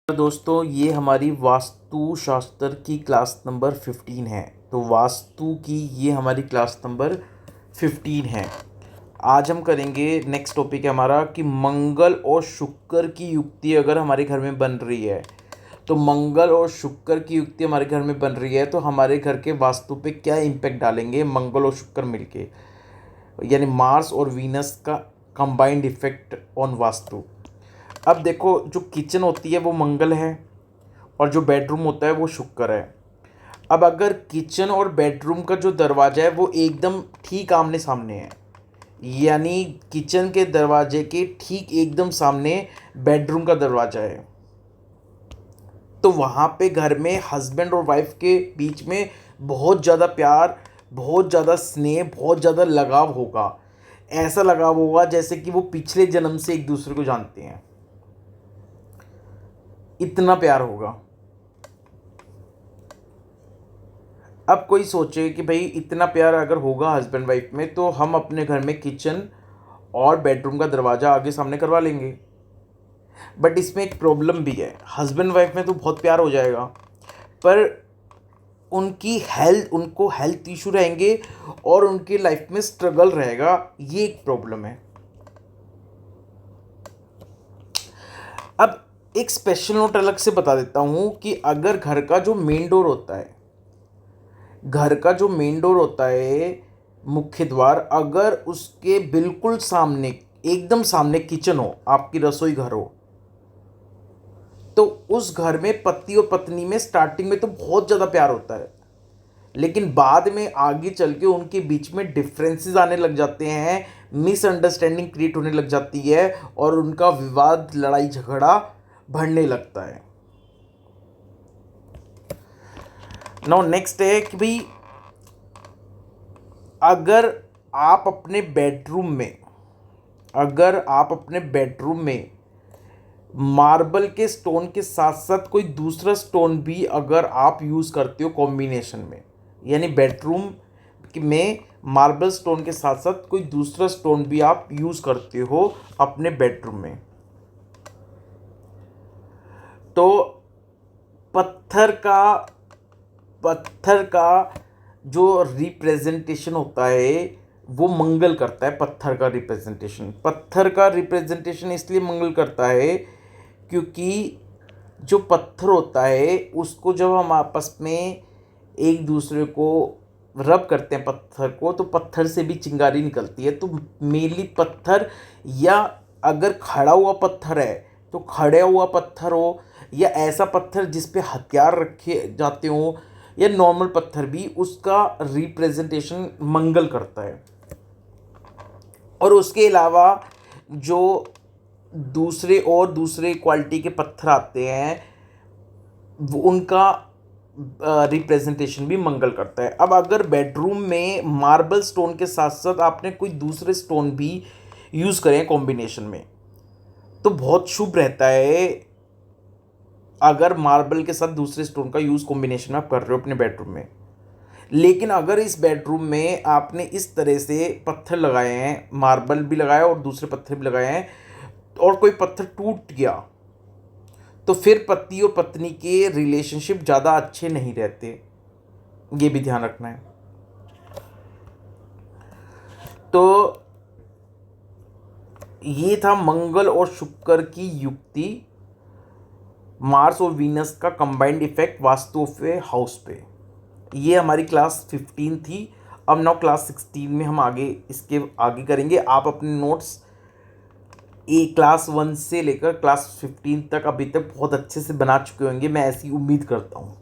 दोस्तों, ये हमारी वास्तु शास्त्र की क्लास नंबर 15 है। तो वास्तु की ये हमारी क्लास नंबर 15 है। आज हम करेंगे, नेक्स्ट टॉपिक है हमारा कि मंगल और शुक्र की युक्ति अगर हमारे घर में बन रही है, तो मंगल और शुक्र की युक्ति हमारे घर में बन रही है तो हमारे घर के वास्तु पे क्या इम्पैक्ट डालेंगे मंगल और शुक्र मिलके, यानी मार्स और वीनस का कंबाइंड इफेक्ट ऑन वास्तु। अब देखो, जो किचन होती है वो मंगल है और जो बेडरूम होता है वो शुक्र है। अब अगर किचन और बेडरूम का जो दरवाज़ा है वो एकदम ठीक आमने सामने है, यानी किचन के दरवाजे के ठीक एकदम सामने बेडरूम का दरवाज़ा है, तो वहाँ पे घर में हस्बैंड और वाइफ के बीच में बहुत ज़्यादा प्यार, बहुत ज़्यादा स्नेह, बहुत ज़्यादा लगाव होगा। ऐसा लगाव होगा जैसे कि वो पिछले जन्म से एक दूसरे को जानते हैं, इतना प्यार होगा। अब कोई सोचे कि भाई इतना प्यार अगर होगा हस्बैंड वाइफ में तो हम अपने घर में किचन और बेडरूम का दरवाज़ा आगे सामने करवा लेंगे। बट इसमें एक प्रॉब्लम भी है, हस्बैंड वाइफ में तो बहुत प्यार हो जाएगा पर उनको हेल्थ इशू रहेंगे और उनकी लाइफ में स्ट्रगल रहेगा, ये एक प्रॉब्लम है। अब एक स्पेशल नोट अलग से बता देता हूँ कि अगर घर का जो मेन डोर होता है, मुख्य द्वार, अगर उसके बिल्कुल सामने, एकदम सामने किचन हो, आपकी रसोई घर हो, तो उस घर में पति और पत्नी में स्टार्टिंग में तो बहुत ज़्यादा प्यार होता है, लेकिन बाद में आगे चल के उनके बीच में डिफरेंसेस आने लग जाते हैं, मिसअंडरस्टैंडिंग क्रिएट होने लग जाती है और उनका विवाद, लड़ाई झगड़ा बढ़ने लगता है। नाउ नेक्स्ट है कि भाई अगर आप अपने बेडरूम में मार्बल के स्टोन के साथ साथ कोई दूसरा स्टोन भी अगर आप यूज़ करते हो कॉम्बिनेशन में, यानी बेडरूम में मार्बल स्टोन के साथ साथ कोई दूसरा स्टोन भी आप यूज़ करते हो अपने बेडरूम में, तो पत्थर का जो रिप्रेजेंटेशन होता है वो मंगल करता है। पत्थर का रिप्रेजेंटेशन इसलिए मंगल करता है क्योंकि जो पत्थर होता है उसको जब हम आपस में एक दूसरे को रब करते हैं पत्थर को, तो पत्थर से भी चिंगारी निकलती है। तो मेनली पत्थर, या अगर खड़ा हुआ पत्थर है तो खड़ा हुआ पत्थर हो, या ऐसा पत्थर जिस पे हथियार रखे जाते हो, या नॉर्मल पत्थर भी, उसका रिप्रेजेंटेशन मंगल करता है। और उसके अलावा जो दूसरे क्वालिटी के पत्थर आते हैं वो उनका रिप्रेजेंटेशन भी मंगल करता है। अब अगर बेडरूम में मार्बल स्टोन के साथ साथ आपने कोई दूसरे स्टोन भी यूज़ करें कॉम्बिनेशन में, तो बहुत शुभ रहता है अगर मार्बल के साथ दूसरे स्टोन का यूज़ कॉम्बिनेशन में आप कर रहे हो अपने बेडरूम में। लेकिन अगर इस बेडरूम में आपने इस तरह से पत्थर लगाए हैं, मार्बल भी लगाया और दूसरे पत्थर भी लगाए हैं, और कोई पत्थर टूट गया, तो फिर पति और पत्नी के रिलेशनशिप ज़्यादा अच्छे नहीं रहते, ये भी ध्यान रखना है। तो ये था मंगल और शुक्र की युक्ति, मार्स और वीनस का कंबाइंड इफेक्ट वास्तु पे हाउस पे। ये हमारी क्लास 15 थी। अब नाउ क्लास 16 में हम इसके आगे करेंगे। आप अपने नोट्स क्लास 1 से लेकर क्लास 15 तक अभी तक बहुत अच्छे से बना चुके होंगे, मैं ऐसी उम्मीद करता हूँ।